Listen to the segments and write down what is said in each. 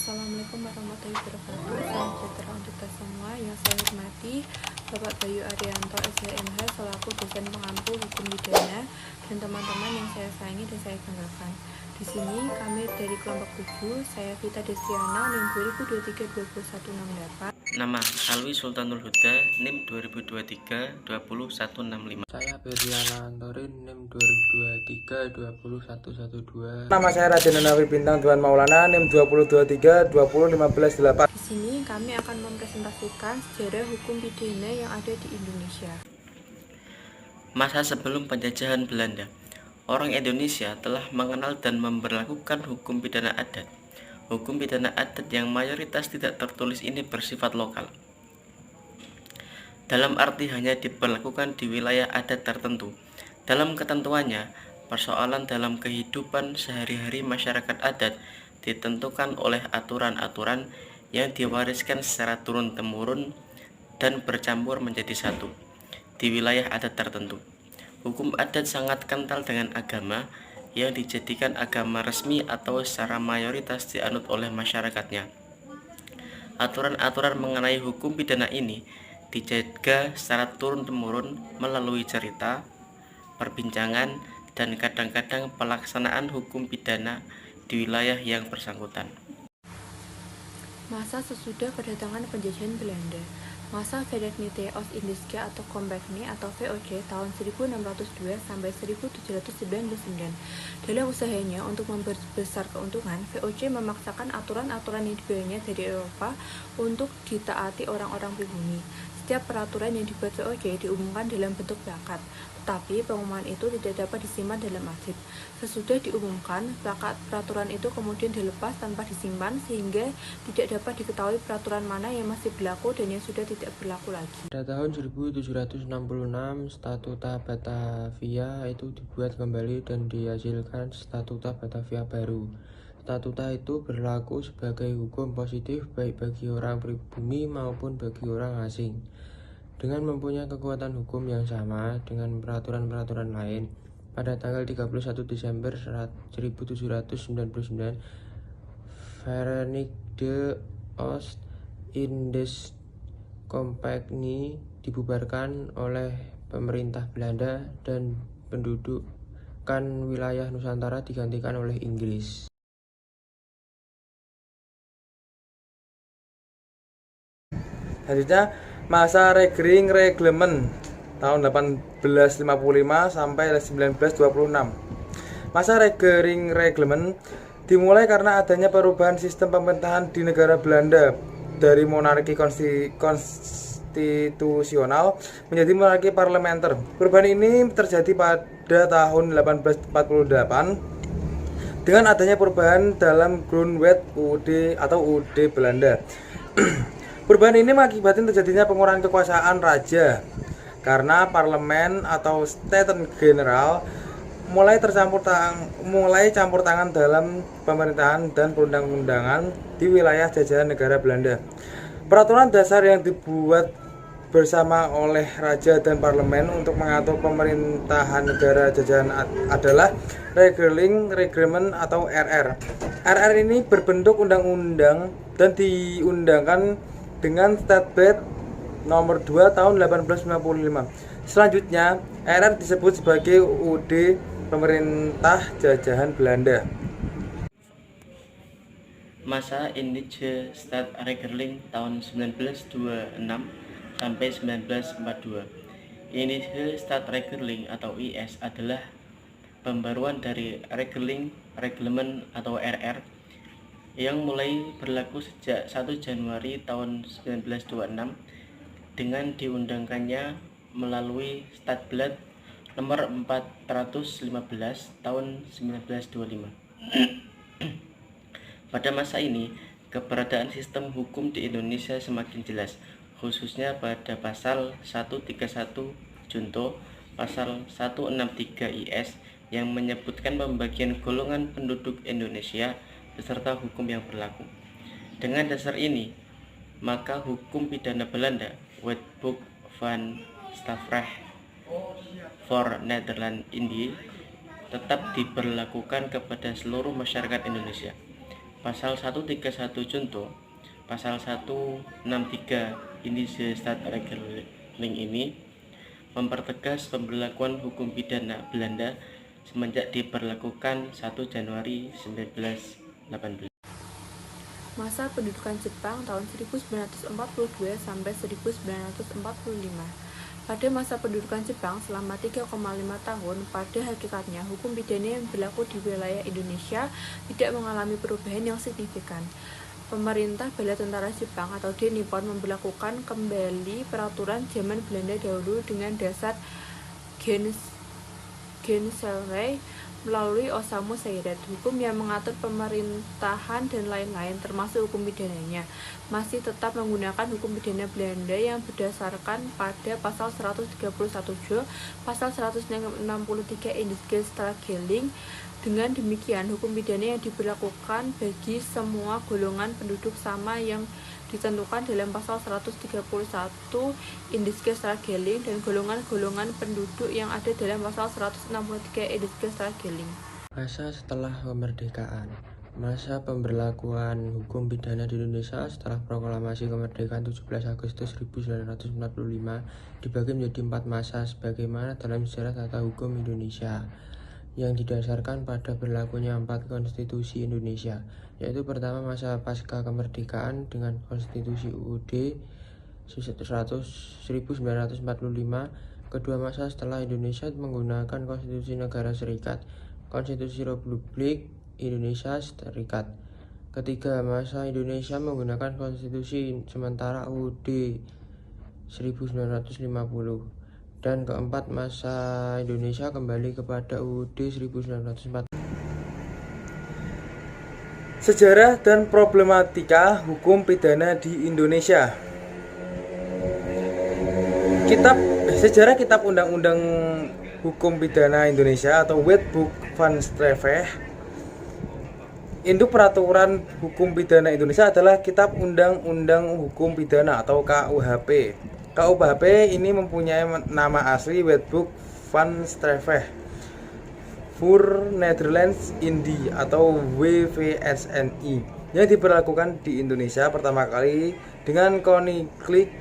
Assalamualaikum warahmatullahi wabarakatuh. Salam sejahtera untuk kita semua. Yang saya hormati Bapak Bayu Arianto, SHMH, selaku dosen pengampu hukum pidana, dan teman-teman yang saya sayangi dan saya banggakan. Di sini kami dari kelompok 7, saya Vita Desiana, NIM 2023-20168. Nama Alwi Sultanul Huda, NIM 2023-20165. Saya Berliana Antorin, NIM 2023-20112. Nama saya Raden Nawi Bintang Tuan Maulana, NIM 2023-20158. Di sini kami akan mempresentasikan sejarah hukum pidana yang ada di Indonesia. Masa sebelum penjajahan Belanda, orang Indonesia telah mengenal dan memberlakukan hukum pidana adat. Hukum pidana adat yang mayoritas tidak tertulis ini bersifat lokal, dalam arti hanya diberlakukan di wilayah adat tertentu. Dalam ketentuannya, persoalan dalam kehidupan sehari-hari masyarakat adat ditentukan oleh aturan-aturan yang diwariskan secara turun-temurun dan bercampur menjadi satu di wilayah adat tertentu. Hukum adat sangat kental dengan agama yang dijadikan agama resmi atau secara mayoritas dianut oleh masyarakatnya. Aturan-aturan mengenai hukum pidana ini dijaga secara turun-temurun melalui cerita, perbincangan, dan kadang-kadang pelaksanaan hukum pidana di wilayah yang bersangkutan. Masa sesudah kedatangan penjajahan Belanda. Masa Verenigde Oost-Indische atau Compagnie atau VOC tahun 1602 sampai 1799. Dalam usahanya untuk memperbesar keuntungan, VOC memaksakan aturan-aturan yang dibawanya dari Eropa untuk ditaati orang-orang pribumi. Setiap peraturan yang dibuat VOC diumumkan dalam bentuk plakat, tetapi pengumuman itu tidak dapat disimpan dalam arsip. Sesudah diumumkan, plakat peraturan itu kemudian dilepas tanpa disimpan sehingga tidak dapat diketahui peraturan mana yang masih berlaku dan yang sudah tidak berlaku lagi. Pada tahun 1766, Statuta Batavia itu dibuat kembali dan dihasilkan Statuta Batavia baru. Statuta itu berlaku sebagai hukum positif baik bagi orang pribumi maupun bagi orang asing. Dengan mempunyai kekuatan hukum yang sama dengan peraturan-peraturan lain, pada tanggal 31 Desember 1799, Verenigde Oost-Indische Compagnie dibubarkan oleh pemerintah Belanda dan pendudukan wilayah Nusantara digantikan oleh Inggris. Selanjutnya, masa Regering Reglement tahun 1855 sampai 1926. Masa Regering Reglement dimulai karena adanya perubahan sistem pemerintahan di negara Belanda dari monarki konstitusional menjadi monarki parlementer. Perubahan ini terjadi pada tahun 1848 dengan adanya perubahan dalam Grondwet UD atau UD Belanda. Perubahan ini mengakibatkan terjadinya pengurangan kekuasaan raja karena parlemen atau Staten General mulai campur tangan dalam pemerintahan dan perundang-undangan di wilayah jajahan negara Belanda. Peraturan dasar yang dibuat bersama oleh raja dan parlemen untuk mengatur pemerintahan negara jajahan adalah Regering Reglement atau RR. RR ini berbentuk undang-undang dan diundangkan dengan Statblad nomor 2 tahun 1895. Selanjutnya, RR disebut sebagai UD Pemerintah Jajahan Belanda. Masa Indische Staatsregeling tahun 1926 sampai 1942. Indische Staatsregeling atau IS adalah pembaruan dari Regering Reglement atau RR yang mulai berlaku sejak 1 Januari tahun 1926 dengan diundangkannya melalui Statblad nomor 415 tahun 1925. Pada masa ini, keberadaan sistem hukum di Indonesia semakin jelas, khususnya pada pasal 131 Junto, pasal 163 IS yang menyebutkan pembagian golongan penduduk Indonesia beserta hukum yang berlaku. Dengan dasar ini, maka hukum pidana Belanda, Wetboek van Strafrecht for Nederland Indië, tetap diberlakukan kepada seluruh masyarakat Indonesia. Pasal 131 Junto, Pasal 163 Indische Staatsregeling ini mempertegas pemberlakuan hukum pidana Belanda semenjak diberlakukan 1 Januari 1918. Masa pendudukan Jepang tahun 1942 sampai 1945. Pada masa pendudukan Jepang selama 3,5 tahun, pada hakikatnya hukum pidana yang berlaku di wilayah Indonesia tidak mengalami perubahan yang signifikan. Pemerintah Bala Tentara Jepang atau Nippon memberlakukan kembali peraturan zaman Belanda dahulu dengan dasar Genshelrei melalui Osamu Seiret, hukum yang mengatur pemerintahan dan lain-lain termasuk hukum pidananya, masih tetap menggunakan hukum pidana Belanda yang berdasarkan pada pasal 131J, pasal 163 Indische Strafregeling. Dengan demikian, hukum pidana yang diberlakukan bagi semua golongan penduduk sama yang ditentukan dalam pasal 131 Indische Strafregeling dan golongan-golongan penduduk yang ada dalam pasal 163 Indische Strafregeling. Masa setelah kemerdekaan. Masa pemberlakuan hukum pidana di Indonesia setelah proklamasi kemerdekaan 17 Agustus 1945 dibagi menjadi 4 masa sebagaimana dalam sejarah tata hukum Indonesia yang didasarkan pada berlakunya 4 konstitusi Indonesia, yaitu pertama masa pasca kemerdekaan dengan konstitusi UUD 1945, kedua masa setelah Indonesia menggunakan konstitusi negara serikat, konstitusi Republik Indonesia Serikat, ketiga masa Indonesia menggunakan konstitusi sementara UUD 1950, dan keempat masa Indonesia kembali kepada UUD 1945. Sejarah dan problematika hukum pidana di Indonesia. Sejarah Kitab Undang-Undang Hukum Pidana Indonesia atau Wetboek van Strafrecht. Induk peraturan hukum pidana Indonesia adalah Kitab Undang-Undang Hukum Pidana atau KUHP. KUHP ini mempunyai nama asli Wetboek van Strafrecht voor Nederlands Indie atau WVSNI yang diberlakukan di Indonesia pertama kali dengan Koninklijk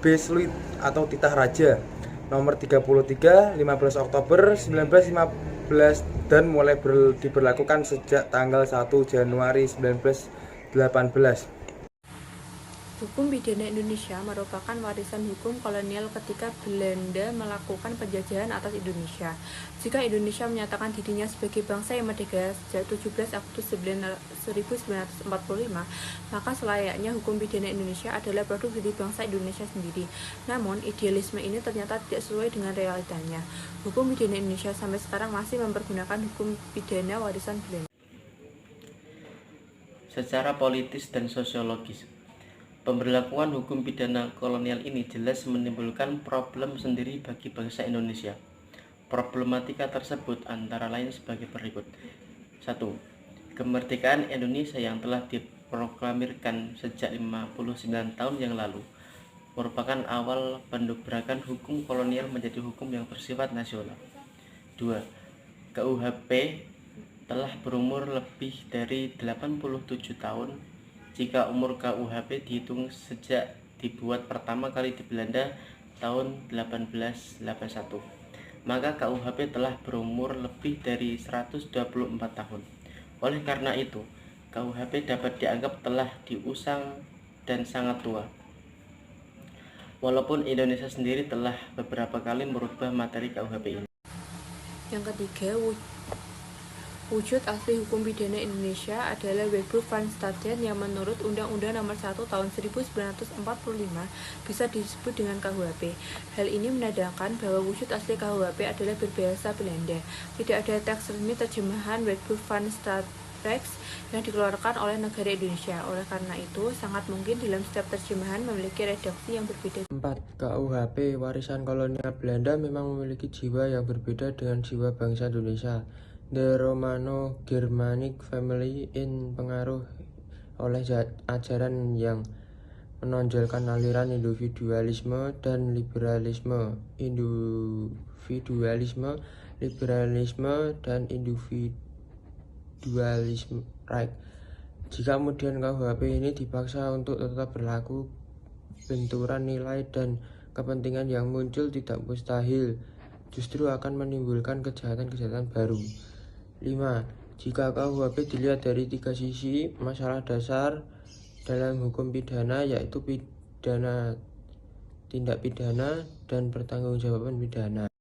Besluit atau Titah Raja nomor 33 15 Oktober 1915 dan mulai diberlakukan sejak tanggal 1 Januari 1918. Hukum pidana Indonesia merupakan warisan hukum kolonial ketika Belanda melakukan penjajahan atas Indonesia. Jika Indonesia menyatakan dirinya sebagai bangsa yang merdeka sejak 17 Agustus 1945, maka selayaknya hukum pidana Indonesia adalah produk dari bangsa Indonesia sendiri. Namun, idealisme ini ternyata tidak sesuai dengan realitanya. Hukum pidana Indonesia sampai sekarang masih mempergunakan hukum pidana warisan Belanda. Secara politis dan sosiologis, pemberlakuan hukum pidana kolonial ini jelas menimbulkan problem sendiri bagi bangsa Indonesia. Problematika tersebut antara lain sebagai berikut. 1. Kemerdekaan Indonesia yang telah diproklamirkan sejak 59 tahun yang lalu merupakan awal pendobrakan hukum kolonial menjadi hukum yang bersifat nasional. 2. KUHP telah berumur lebih dari 87 tahun jika umur KUHP dihitung sejak dibuat pertama kali di Belanda tahun 1881, maka KUHP telah berumur lebih dari 124 tahun. Oleh karena itu, KUHP dapat dianggap telah diusang dan sangat tua. Walaupun Indonesia sendiri telah beberapa kali merubah materi KUHP ini. Yang ketiga, wujud asli hukum pidana Indonesia adalah Wetboek van Strafrecht yang menurut Undang-Undang Nomor 1 Tahun 1945 bisa disebut dengan KUHP. Hal ini menandakan bahwa wujud asli KUHP adalah berbahasa Belanda. Tidak ada teks resmi terjemahan Wetboek van Strafrecht yang dikeluarkan oleh negara Indonesia. Oleh karena itu, sangat mungkin dalam setiap terjemahan memiliki redaksi yang berbeda. 4. KUHP warisan kolonial Belanda memang memiliki jiwa yang berbeda dengan jiwa bangsa Indonesia. The Romano-Germanic Family in pengaruh oleh ajaran yang menonjolkan aliran individualisme dan liberalisme, Jika kemudian KUHP ini dipaksa untuk tetap berlaku, benturan nilai dan kepentingan yang muncul tidak mustahil, justru akan menimbulkan kejahatan-kejahatan baru. 5. Jika KUHP dilihat dari 3 sisi, masalah dasar dalam hukum pidana yaitu tindak pidana dan pertanggungjawaban pidana.